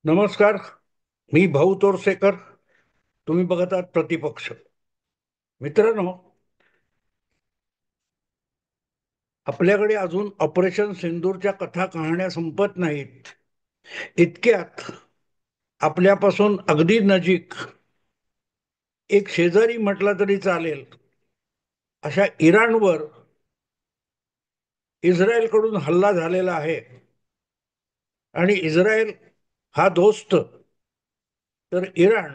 नमस्कार. मी भाऊ तोरसेकर. तुम्ही बघत आहात प्रतिपक्ष. मित्रांनो, आपल्याकडे अजून ऑपरेशन सिंदूरच्या कथा कहाण्या संपत नाहीत. इतक्यात आपल्यापासून अगदी नजीक एक शेजारी म्हटला तरी चालेल अशा इराणवर इस्रायलकडून हल्ला झालेला आहे. आणि इस्रायल हा दोस्त, तर इराण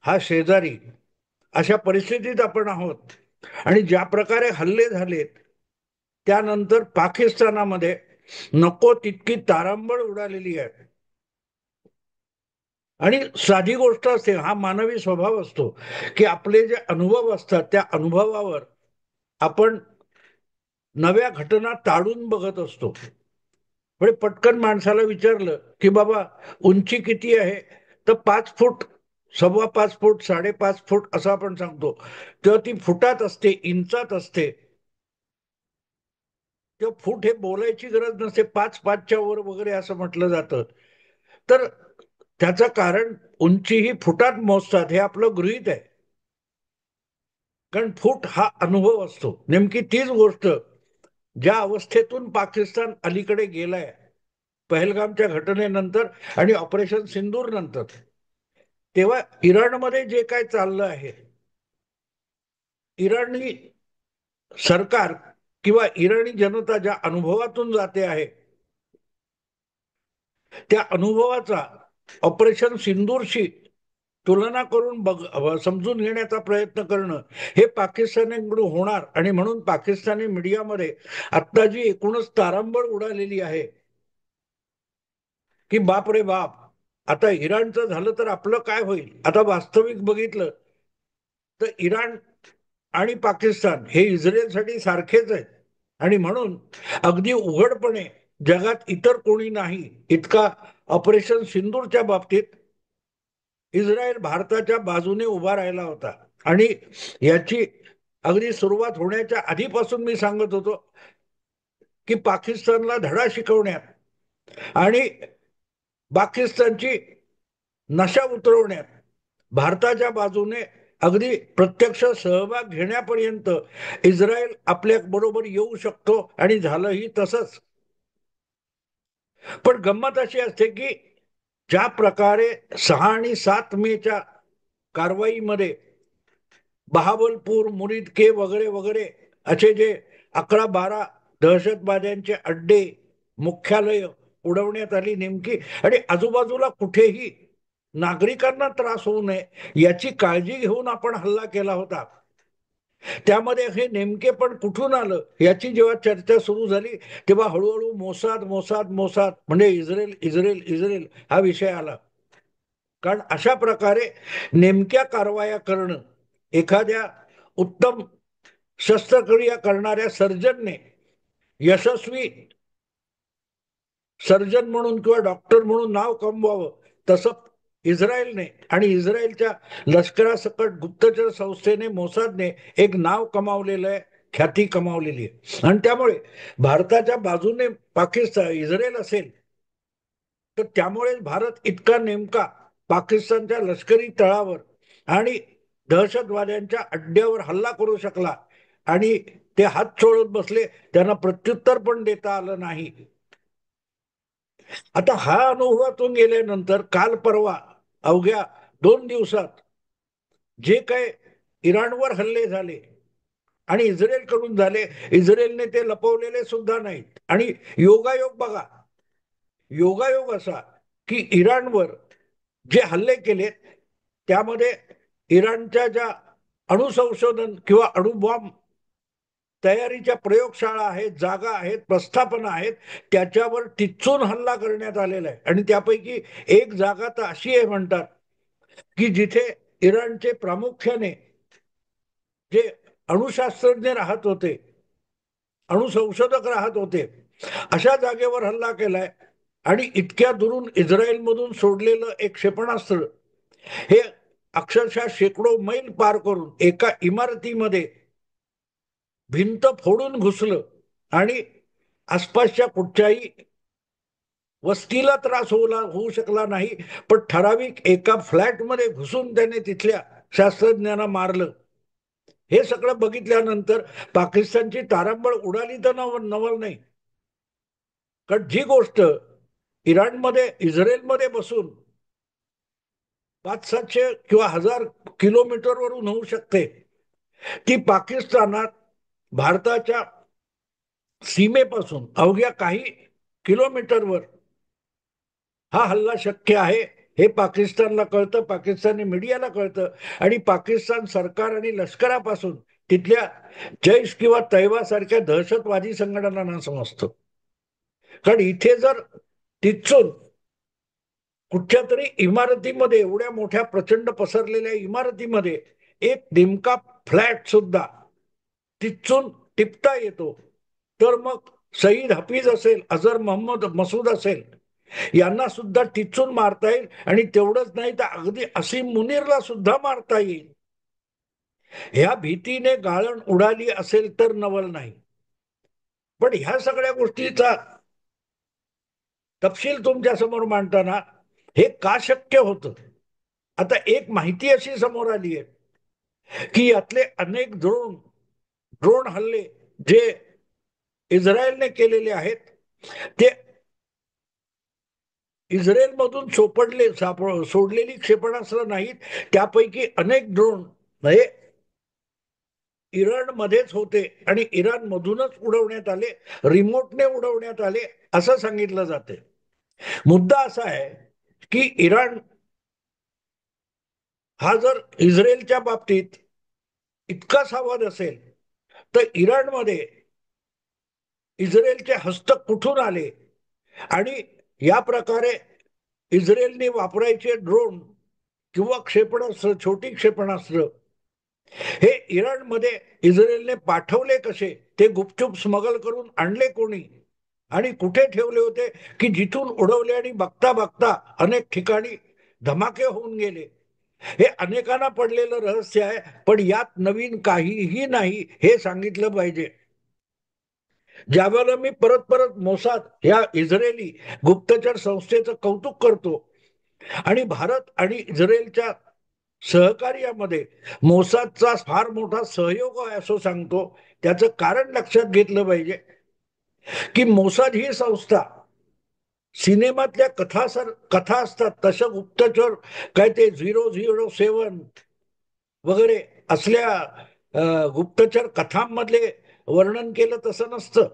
हा शेजारी, अशा परिस्थितीत आपण आहोत. आणि ज्या प्रकारे हल्ले झालेत त्यानंतर पाकिस्तानामध्ये नको तितकी तारांबळ उडालेली आहे. आणि साधी गोष्ट असते, हा मानवी स्वभाव असतो की आपले जे अनुभव असतात त्या अनुभवावर आपण नव्या घटना ताडून बघत असतो. म्हणजे पटकन माणसाला विचारलं की बाबा उंची किती आहे, तर 5 फूट, 5.25 फूट, 5.5 फूट असं आपण सांगतो. तेव्हा ती फुटात असते, इंचात असते. तेव्हा फूट हे बोलायची गरज नसते, 5 5च्या वर वगैरे असं म्हटलं जातं. तर त्याचं कारण उंची ही फुटात मोजतात हे आपलं गृहीत आहे. कारण फूट हा अनुभव असतो. नेमकी तीच गोष्ट ज्या अवस्थेतून पाकिस्तान अलीकडे गेलाय पहलगामच्या घटनेनंतर आणि ऑपरेशन सिंदूर नंतर, तेव्हा इराणमध्ये जे काय चाललं आहे, इराणी सरकार किंवा इराणी जनता ज्या अनुभवातून जाते आहे, त्या अनुभवाचा ऑपरेशन सिंदूरशी तुलना करून समजून घेण्याचा प्रयत्न करणं हे पाकिस्तानीकडून होणार. आणि म्हणून पाकिस्तानी मीडियामध्ये आता जी एकूणच तारांबळ उडालेली आहे की बाप रे बाप, आता इराणचं झालं तर आपलं काय होईल. आता वास्तविक बघितलं तर इराण आणि पाकिस्तान हे इस्रायलसाठी सारखेच आहेत. आणि म्हणून अगदी उघडपणे जगात इतर कोणी नाही इतका ऑपरेशन सिंदूरच्या बाबतीत इस्रायल भारताच्या बाजूने उभा राहिला होता. आणि याची अगदी सुरुवात होण्याच्या आधीपासून मी सांगत होतो की पाकिस्तानला धडा शिकवण्यात आणि पाकिस्तानची नशा उतरवण्यात भारताच्या बाजूने अगदी प्रत्यक्ष सहभाग घेण्यापर्यंत इस्रायल आपल्या बरोबर येऊ शकतो. आणि झालंही तसंच. पण गंमत अशी असते की ज्या प्रकारे 6 आणि 7 मेच्या कारवाईमध्ये बहावलपूर, मुरीद के वगैरे वगैरे असे जे 11 12 दहशतवाद्यांचे अड्डे, मुख्यालय उडवण्यात आली नेमकी, आणि आजूबाजूला कुठेही नागरिकांना त्रास होऊ नये याची काळजी घेऊन आपण हल्ला केला होता. त्यामध्ये हे नेमके पण कुठून आलं याची जेव्हा चर्चा सुरू झाली तेव्हा हळूहळू मोसाद मोसाद मोसाद म्हणजे इस्रायल इस्रायल इस्रायल हा विषय आला. कारण अशा प्रकारे नेमक्या कारवाया करणं एखाद्या उत्तम शस्त्रक्रिया करणाऱ्या सर्जनने, यशस्वी सर्जन म्हणून किंवा डॉक्टर म्हणून नाव कमवावं, तसं इस्रायलने आणि इस्रायलच्या लष्करासकट गुप्तचर संस्थेने, मोसादने एक नाव कमावलेलं आहे, ख्याती कमावलेली आहे. आणि त्यामुळे भारताच्या बाजूने पाकिस्तान इस्रायल असेल तर त्यामुळे भारत इतका नेमका पाकिस्तानच्या लष्करी तळावर आणि दहशतवाद्यांच्या अड्ड्यावर हल्ला करू शकला. आणि ते हात चोळत बसले, त्यांना प्रत्युत्तर पण देता आलं नाही. आता हा अनुभवातून गेल्यानंतर काल परवा अवघ्या 2 दिवसात जे काय इराणवर हल्ले झाले आणि इस्रायलकडून झाले, इस्रायलने ते लपवलेले सुद्धा नाहीत. आणि योगायोग बघा, योगायोग असा की इराणवर जे हल्ले केले त्यामध्ये इराणच्या ज्या अणुसंशोधन किंवा अणुबॉम्ब तयारीच्या प्रयोगशाळा आहेत, जागा आहेत, प्रस्थापना आहेत, त्याच्यावर टिच्चून हल्ला करण्यात आलेला आहे. आणि त्यापैकी एक जागा तर अशी आहे म्हणतात की जिथे इराणचे प्रामुख्याने जे अणुशास्त्रज्ञ राहत होते, अणुसंशोधक राहत होते, अशा जागेवर हल्ला केलाय. आणि इतक्या दुरून इस्रायलमधून सोडलेलं एक क्षेपणास्त्र हे अक्षरशः शेकडो मैल पार करून एका इमारतीमध्ये भिंत फोडून घुसलं आणि आसपासच्या कुठच्याही वस्तीला त्रास होऊ शकला नाही, पण ठराविक एका फ्लॅटमध्ये घुसून त्याने तिथल्या शास्त्रज्ञांना मारलं. हे सगळं बघितल्यानंतर पाकिस्तानची तारांबळ उडाली तर नवल नाही. कारण जी गोष्ट इराणमध्ये इस्रायलमध्ये बसून 500-700 किंवा 1000 किलोमीटरवरून होऊ शकते, ती पाकिस्तानात भारताच्या सीमेपासून अवघ्या काही किलोमीटरवर हा हल्ला शक्य आहे. हे पाकिस्तानला कळतं, पाकिस्तानी मीडियाला कळतं, आणि पाकिस्तान सरकार आणि लष्करापासून तिथल्या जैश किंवा तैवा सारख्या दहशतवादी संघटनांना समजतं. कारण इथे जर तिथून कुठच्या तरी इमारतीमध्ये, एवढ्या मोठ्या प्रचंड पसरलेल्या इमारतीमध्ये एक नेमका फ्लॅट सुद्धा तिथून टिपता येतो, तर मग सईद हफीज असेल, अझर मोहम्मद मसूद असेल, यांना सुद्धा तिथून मारता येईल. आणि तेवढंच नाही तर अगदी असीम मुनीरला सुद्धा मारता येईल. ह्या भीतीने गाळण उडाली असेल तर नवल नाही. पण ह्या सगळ्या गोष्टीचा तपशील तुमच्या समोर मांडताना हे का शक्य होतं? आता एक माहिती अशी समोर आली आहे की यातले अनेक ड्रोन हल्ले जे इस्रायलने केलेले आहेत, ते इस्रायलमधून सोडलेली क्षेपणास्त्र नाहीत. त्यापैकी अनेक ड्रोन हे इराणमध्येच होते आणि इराणमधूनच उडवण्यात आले, रिमोटने उडवण्यात आले, असं सांगितलं जाते. मुद्दा असा आहे की इराण हा जर इस्रायलच्या बाबतीत इतका सावध असेल, तर इराणमध्ये इस्रायलचे हस्तक कुठून आले आणि या प्रकारे इस्रायलने वापरायचे ड्रोन किंवा क्षेपणास्त्र, छोटी क्षेपणास्त्र, हे इराणमध्ये इस्रायलने पाठवले कसे, ते गुपचूप स्मगल करून आणले कोणी आणि कुठे ठेवले होते की जिथून उडवले आणि बघता बघता अनेक ठिकाणी धमाके होऊन गेले, हे अनेकांना पडलेलं रहस्य आहे. पण यात नवीन काहीही नाही, हे सांगितलं पाहिजे. ज्यावेळेला मी परत परत मोसाद या इस्रायली गुप्तचर संस्थेचं कौतुक करतो आणि भारत आणि इस्रायलच्या सहकार्यामध्ये मोसादचा फार मोठा सहयोग आहे असं सांगतो, त्याचं कारण लक्षात घेतलं पाहिजे की मोसाद ही संस्था सिनेमातल्या कथा असतात तशा गुप्तचर, काय ते 007 वगैरे असल्या गुप्तचर कथांमधले वर्णन केलं तसं नसतं.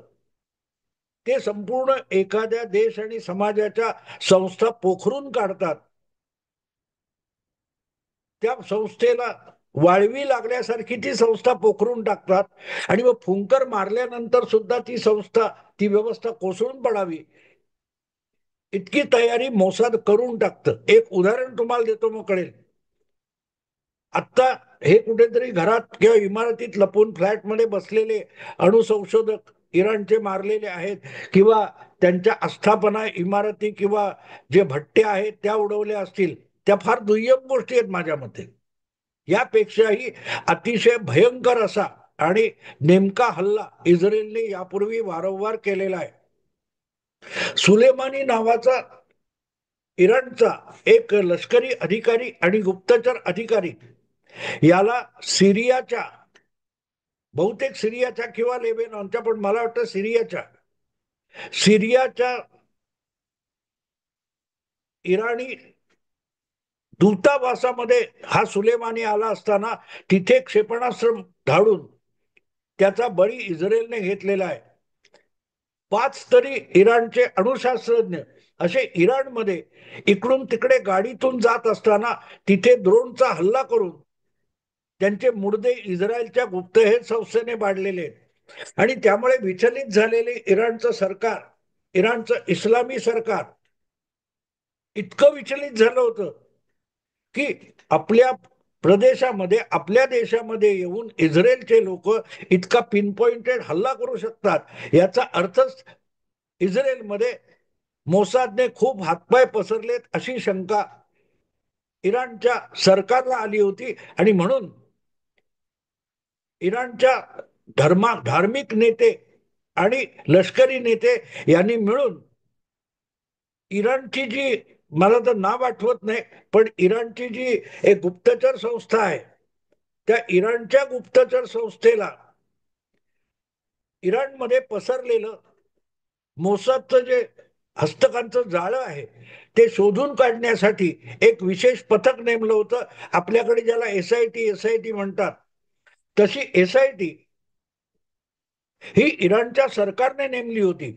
ते संपूर्ण एखाद्या देश आणि समाजाच्या संस्था पोखरून काढतात. त्या संस्थेला वाळवी लागल्यासारखी ती संस्था पोखरून टाकतात आणि मग फुंकर मारल्यानंतर सुद्धा ती संस्था, ती व्यवस्था कोसळून पडावी इतकी तयारी मोसाद करून टाकतं. एक उदाहरण तुम्हाला देतो, मग कळेल. आत्ता हे कुठेतरी घरात किंवा इमारतीत लपून फ्लॅटमध्ये बसलेले अणुसंशोधक इराणचे मारलेले आहेत, किंवा त्यांच्या आस्थापना इमारती किंवा जे भट्टे आहेत त्या उडवल्या असतील, त्या फार दुय्यम गोष्टी आहेत माझ्या मते. यापेक्षाही अतिशय भयंकर असा आणि नेमका हल्ला इस्रायलने यापूर्वी वारंवार केलेला आहे. सुलेमानी नावाचा इराणचा एक लष्करी अधिकारी आणि गुप्तचर अधिकारी, याला सिरियाच्या, बहुतेक सिरियाच्या किंवा लेबेनॉनच्या, पण मला वाटतं सिरियाच्या इराणी दूतावासामध्ये हा सुलेमानी आला असताना तिथे क्षेपणास्त्र धाडून त्याचा बळी इस्रायलने घेतलेला आहे. 5 तरी इराणचे अणुशास्त्रज्ञ असे इराणमध्ये इकडून तिकडे गाडीतून जात असताना तिथे ड्रोनचा हल्ला करून त्यांचे मुर्दे इस्रायलच्या गुप्तहेर संस्थेने पाडलेले आहेत. आणि त्यामुळे विचलित झालेले इराणचं सरकार, इराणचं इस्लामी सरकार इतकं विचलित झालं होतं की आपल्या प्रदेशामध्ये, आपल्या देशामध्ये येऊन इस्रायलचे लोक इतका पिनपॉइंटेड हल्ला करू शकतात, याचा अर्थच इस्रायलमध्ये मोसादने खूप हातपाय पसरलेत अशी शंका इराणच्या सरकारला आली होती. आणि म्हणून इराणच्या धार्मिक नेते आणि लष्करी नेते यांनी मिळून इराणची जी, मला तर नाव आठवत नाही, पण इराणची जी एक गुप्तचर संस्था आहे, त्या इराणच्या गुप्तचर संस्थेला इराणमध्ये पसरलेलं मोसादचं जे हस्तकांचं जाळं आहे ते शोधून काढण्यासाठी एक विशेष पथक नेमलं होतं. आपल्याकडे ज्याला एसआयटी म्हणतात, तशी एसआयटी ही इराणच्या सरकारने नेमली होती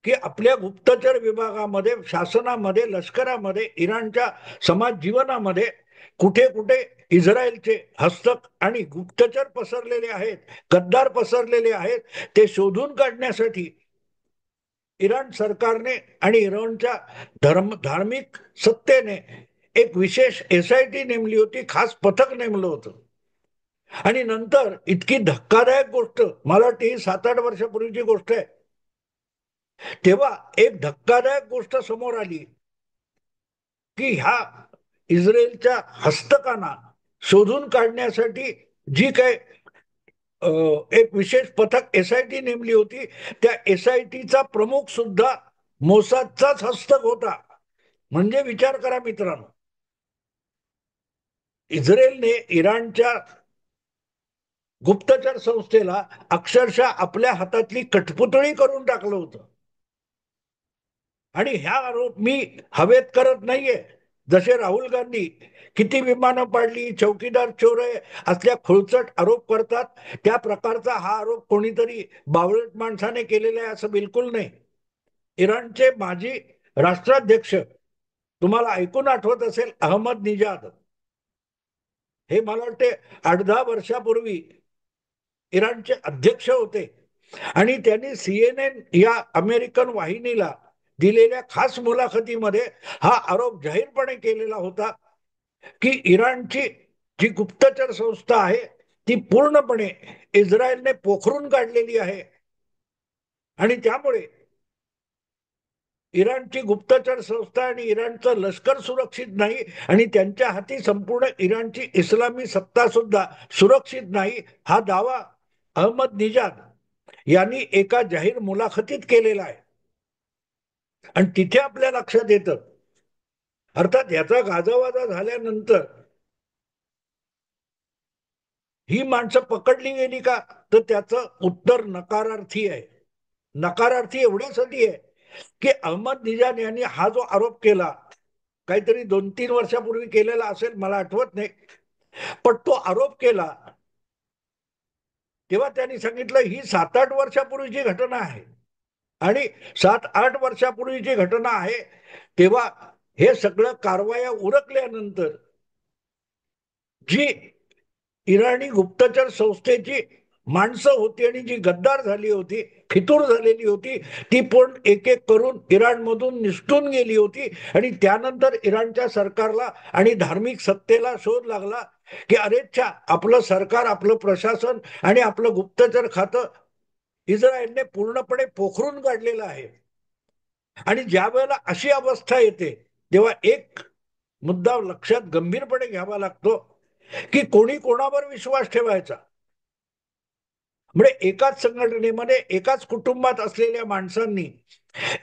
की आपल्या गुप्तचर विभागामध्ये, शासनामध्ये, लष्करामध्ये, इराणच्या समाज जीवनामध्ये कुठे कुठे इस्रायलचे हस्तक आणि गुप्तचर पसरलेले आहेत, गद्दार पसरलेले आहेत, ते शोधून काढण्यासाठी इराण सरकारने आणि इराणच्या धार्मिक सत्तेने एक विशेष एसआयटी नेमली होती, खास पथक नेमलं होतं. आणि नंतर इतकी धक्कादायक गोष्ट, मला वाटते ही 7-8 वर्षापूर्वीची गोष्ट आहे, तेव्हा एक धक्कादायक गोष्ट समोर आली की ह्या इस्रायलच्या हस्तकांना शोधून काढण्यासाठी जी काय एक विशेष पथक एसआयटी नेमली होती, त्या एसआयटीचा प्रमुख सुद्धा मोसादचाच हस्तक होता. म्हणजे विचार करा मित्रांनो, इस्रायलने इराणच्या गुप्तचर संस्थेला अक्षरशः आपल्या हातातली कठपुतळी करून टाकलं होतं. आणि ह्या आरोप मी हवेत करत नाहीये. जसे राहुल गांधी किती विमानं पाडली, चौकीदार चोर आहे असल्या खुळचट आरोप करतात, त्या प्रकारचा हा आरोप कोणीतरी बावळट माणसाने केलेला आहे असं बिलकुल नाही. इराणचे माजी राष्ट्राध्यक्ष, तुम्हाला ऐकून आठवत असेल, अहमद निजाद, हे मला वाटते 8-10 वर्षापूर्वी इराणचे अध्यक्ष होते आणि त्यांनी सीएनएन या अमेरिकन वाहिनीला दिलेल्या खास मुलाखतीमध्ये हा आरोप जाहीरपणे केलेला होता की इराणची जी गुप्तचर संस्था आहे ती पूर्णपणे इस्रायलने पोखरून काढलेली आहे आणि त्यामुळे इराणची गुप्तचर संस्था आणि इराणचं लष्कर सुरक्षित नाही आणि त्यांच्या हाती संपूर्ण इराणची इस्लामी सत्ता सुद्धा सुरक्षित नाही, हा दावा अहमद निजाद यांनी एका जाहीर मुलाखतीत केलेला आहे. आणि तिथे आपल्या लक्षात येतं, अर्थात याचा गाजावाजा झाल्यानंतर ही माणसं पकडली गेली का, तर त्याचं उत्तर नकारार्थी आहे. नकारार्थी एवढ्यासाठी आहे की अहमद निजाद यांनी हा जो आरोप केला, काहीतरी 2-3 वर्षापूर्वी केलेला असेल, मला आठवत नाही, पण तो आरोप केला तेव्हा त्यांनी सांगितलं ही 7-8 वर्षापूर्वीची घटना आहे. आणि 7-8 वर्षापूर्वीची घटना आहे, तेव्हा हे सगळं कारवाया उरकल्यानंतर जी इराणी गुप्तचर संस्थेची माणसं होती आणि जी गद्दार झाली होती, फितूर झालेली होती, ती पण एक एक करून इराणमधून निसटून गेली होती. आणि त्यानंतर इराणच्या सरकारला आणि धार्मिक सत्तेला शोध लागला की अरेच्छा, आपलं सरकार, आपलं प्रशासन आणि आपलं गुप्तचर खातं इस्रायलने पूर्णपणे पोखरून काढलेलं आहे. आणि ज्या वेळेला अशी अवस्था येते तेव्हा एक मुद्दा लक्षात गंभीरपणे घ्यावा लागतो की कोणी कोणावर विश्वास ठेवायचा. म्हणजे एकाच संघटनेमध्ये, एकाच कुटुंबात असलेल्या माणसांनी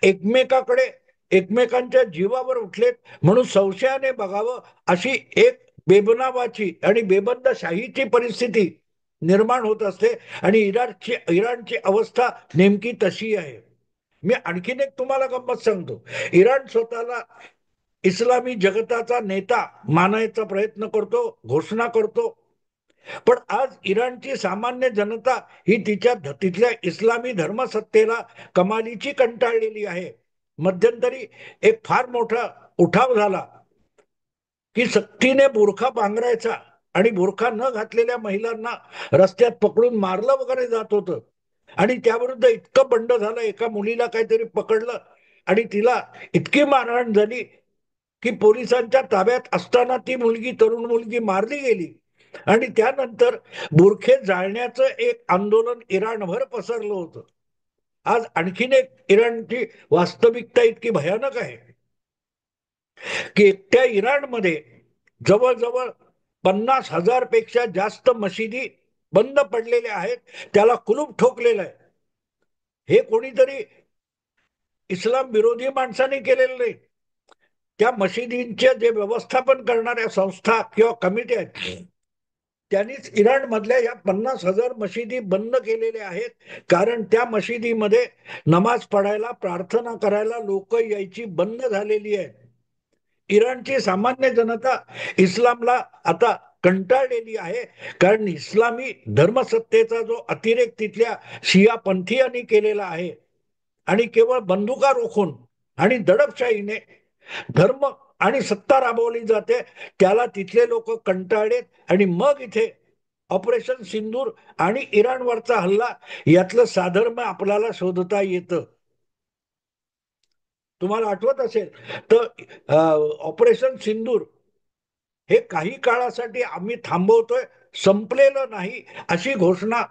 एकमेकाकडे, एकमेकांच्या जीवावर उठलेत म्हणून संशयाने बघावं, अशी एक बेबनावाची आणि बेबंद शाहीची परिस्थिती निर्माण होत असते. आणि इराणची अवस्था नेमकी तशी आहे. मी आणखीन एक तुम्हाला गंमत सांगतो. इराण स्वतःला इस्लामी जगताचा नेता मानायचा प्रयत्न करतो, घोषणा करतो, पण आज इराणची सामान्य जनता ही तिथल्या इस्लामी धर्मसत्तेला कमालीची कंटाळलेली आहे. मध्यंतरी एक फार मोठा उठाव झाला की सक्तीने बुरखा पांघरायचा आणि बुरखा न घातलेल्या महिलांना रस्त्यात पकडून मारलं वगैरे जात होतं. आणि त्याविरुद्ध इतकं बंड झालं, एका मुलीला काहीतरी पकडलं आणि तिला इतकी मारहाण झाली की पोलिसांच्या ताब्यात असताना ती मुलगी, तरुण मुलगी मारली गेली. आणि त्यानंतर बुरखे जाळण्याचं एक आंदोलन इराणभर पसरलं होतं. आज आणखीन एक इराणची वास्तविकता इतकी भयानक आहे की एकट्या इराणमध्ये जवळजवळ 50,000 पेक्षा जास्त मशिदी बंद पडलेल्या आहेत, त्याला कुलूप ठोकलेलं आहे. हे कोणीतरी इस्लाम विरोधी माणसाने केलेलं नाही. त्या मशिदींचे जे व्यवस्थापन करणाऱ्या संस्था किंवा कमिटी आहेत त्यांनीच इराण मधल्या या 50,000 मशिदी बंद केलेल्या आहेत. कारण त्या मशिदीमध्ये नमाज पडायला, प्रार्थना करायला लोक यायची बंद झालेली आहे. इराणची सामान्य जनता इस्लामला आता कंटाळलेली आहे. कारण इस्लामी धर्मसत्तेचा जो अतिरेक तिथल्या शिया पंथीयांनी केलेला आहे आणि केवळ बंदुका रोखून आणि दडपशाहीने धर्म आणि सत्ता राबवली जाते, त्याला तिथले लोक कंटाळलेत. आणि मग इथे ऑपरेशन सिंदूर आणि इराणवरचा हल्ला यातलं साधर्म्य आपल्याला शोधता येतं. तुम्हाला आठवत असेल तर ऑपरेशन सिंदूर हे काही काळासाठी आम्ही थांबवतोय, संपलेलं नाही अशी घोषणा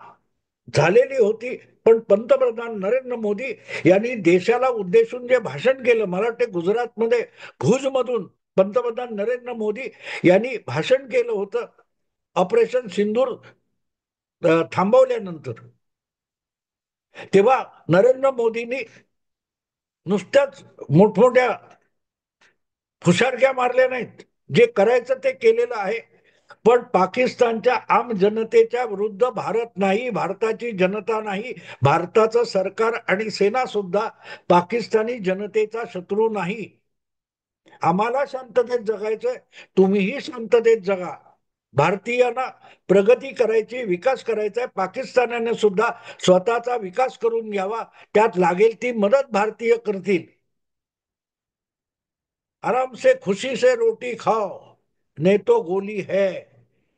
झालेली होती. पण पंतप्रधान नरेंद्र मोदी यांनी देशाला उद्देशून जे भाषण केलं, मला वाटते गुजरातमध्ये भुजमधून पंतप्रधान नरेंद्र मोदी यांनी भाषण केलं होतं ऑपरेशन सिंदूर थांबवल्यानंतर. तेव्हा नरेंद्र मोदींनी नुसत्याच मोठमोठ्या फुशारक्या मारल्या नाहीत, जे करायचं ते केलेलं आहे. पण पाकिस्तानच्या आम जनतेच्या विरुद्ध भारत नाही, भारताची जनता नाही, भारताचं सरकार आणि सेना सुद्धा पाकिस्तानी जनतेचा शत्रू नाही. आम्हाला शांततेत जगायचंय, तुम्हीही शांततेत जगा. भारतीयांना प्रगती करायची, विकास करायचा आहे. पाकिस्तानाने सुद्धा स्वतःचा विकास करून घ्यावा, त्यात लागेल ती मदत भारतीय करतील. आराम से खुशी से रोटी खाओ, ने तो गोली है,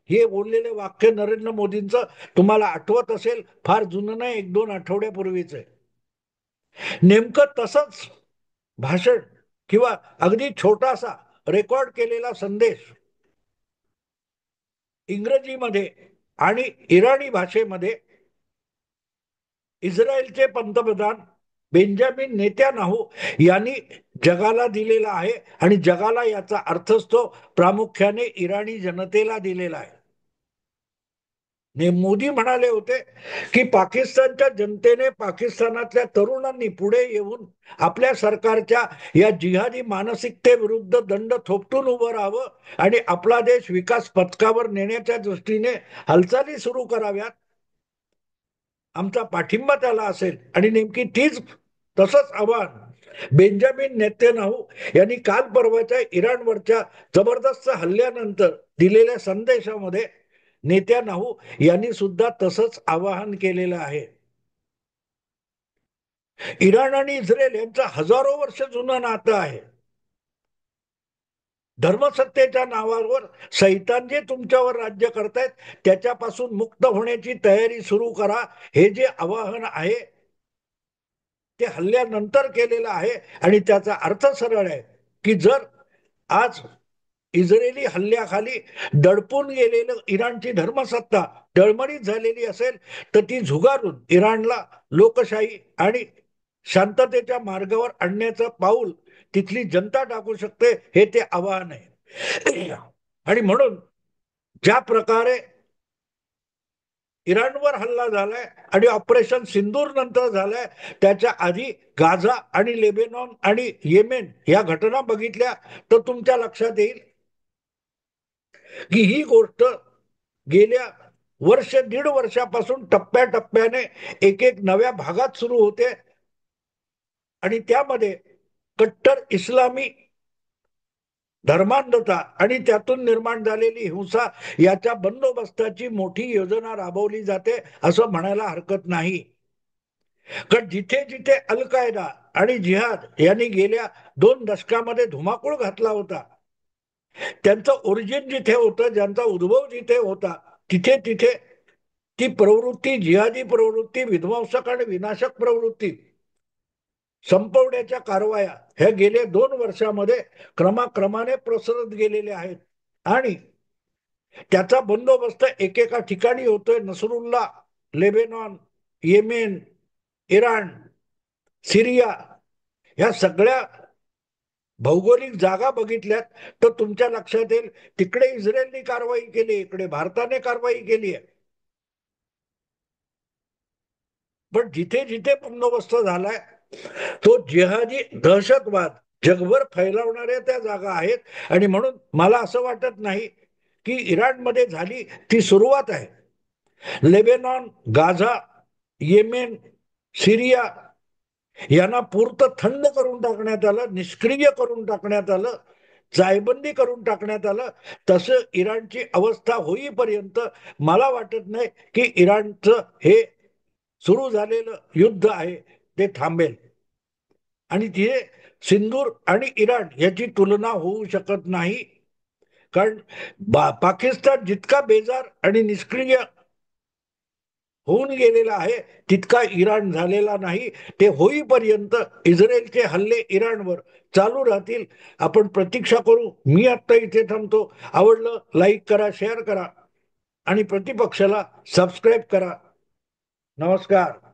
हे बोललेले वाक्य नरेंद्र मोदींचं तुम्हाला आठवत असेल, फार जुनं नाही, 1-2 आठवड्यापूर्वीच आहे. नेमकं तसंच भाषण किंवा अगदी छोटासा रेकॉर्ड केलेला संदेश इंग्रजीमध्ये आणि इराणी भाषेमध्ये इस्रायलचे पंतप्रधान बेंजामिन नेत्यानाहू यांनी जगाला दिलेला आहे. आणि जगाला याचा अर्थच तो प्रामुख्याने इराणी जनतेला दिलेला आहे. मोदी म्हणाले होते की पाकिस्तानच्या जनतेने, पाकिस्तानातल्या तरुणांनी पुढे येऊन आपल्या सरकारच्या या जिहादी मानसिकतेविरुद्ध दंड थोपटून उभं राहावं आणि आपला देश विकास पथकावर नेण्याच्या दृष्टीने हालचाली सुरू कराव्यात. आमचा पाठिंबा त्याला असेल. आणि नेमकी तीच तसंच आवाहन बेंजामिन नेतन्याहू यांनी काल परवाच्या इराणवरच्या जबरदस्त हल्ल्यानंतर दिलेल्या संदेशामध्ये नेतन्याहू यांनी सुद्धा तसंच आवाहन केलेलं आहे. इराण आणि इस्रायल यांचं हजारो वर्ष जुनं नातं आहे. धर्मसत्तेच्या नावावर सैतान जे तुमच्यावर राज्य करतायत त्याच्यापासून मुक्त होण्याची तयारी सुरू करा, हे जे आवाहन आहे ते हल्ल्यानंतर केलेलं आहे. आणि त्याचा अर्थ सरळ आहे की जर आज इस्रायली हल्ल्याखाली दडपून गेलेलं इराणची धर्मसत्ता डळमळीत झालेली असेल, तर ती झुगारून इराणला लोकशाही आणि शांततेच्या मार्गावर आणण्याचं पाऊल तिथली जनता टाकू शकते, हे ते आवाहन आहे. आणि म्हणून ज्या प्रकारे इराणवर हल्ला झालाय आणि ऑपरेशन सिंदूर नंतर झालाय, त्याच्या आधी गाझा आणि लेबेनॉन आणि येमेन या घटना बघितल्या तर तुमच्या लक्षात येईल की ही गोष्ट गेल्या वर्ष दीड वर्षापासून टप्प्याटप्प्याने एक एक नव्या भागात सुरू होते. आणि त्यामध्ये कट्टर इस्लामी धर्मांधता आणि त्यातून निर्माण झालेली हिंसा याच्या बंदोबस्ताची मोठी योजना राबवली जाते असं म्हणायला हरकत नाही. कारण जिथे जिथे अल कायदा आणि जिहाद यांनी गेल्या 2 दशकामध्ये धुमाकूळ घातला होता, त्यांचं ओरिजिन जिथे होतं, ज्यांचा उद्भव जिथे होता, तिथे तिथे ती प्रवृत्ती, जिहादी प्रवृत्ती, विध्वंसक आणि विनाशक प्रवृत्ती संपवण्याच्या कारवाया ह्या गेल्या 2 वर्षामध्ये क्रमाक्रमाने प्रसरत गेलेल्या आहेत. आणि त्याचा बंदोबस्त एकेका ठिकाणी होतोय. नसरुल्ला, लेबेनॉन, येमेन, इराण, सिरिया ह्या सगळ्या भौगोलिक जागा बघितल्यात तर तुमच्या लक्षात येईल तिकडे इस्रायलने कारवाई केली, इकडे भारताने कारवाई केली आहे. पण जिथे जिथे बंदोबस्त झालाय तो जिहादी दहशतवाद जगभर फैलावणाऱ्या त्या जागा आहेत आणि म्हणून मला असं वाटत नाही की इराणमध्ये झाली ती सुरुवात आहे. लेबेनॉन, गाझा, येमेन, सिरिया यांना पुरतं थंड करून टाकण्यात आलं, निष्क्रिय करून टाकण्यात आलं, जायबंदी करून टाकण्यात आलं. तसं इराणची अवस्था होईपर्यंत मला वाटत नाही की इराणचं हे सुरू झालेलं युद्ध आहे ते थांबेल. आणि तिथे सिंदूर आणि इराण याची तुलना होऊ शकत नाही. कारण पाकिस्तान जितका बेजार आणि निष्क्रिय होऊन गेलेला आहे तितका इराण झालेला नाही. ते होईपर्यंत इस्रायलचे हल्ले इराणवर चालू राहतील. आपण प्रतीक्षा करू. मी आता इथे थांबतो. आवडलं लाईक करा, शेअर करा आणि प्रतिपक्षाला सबस्क्राईब करा. नमस्कार.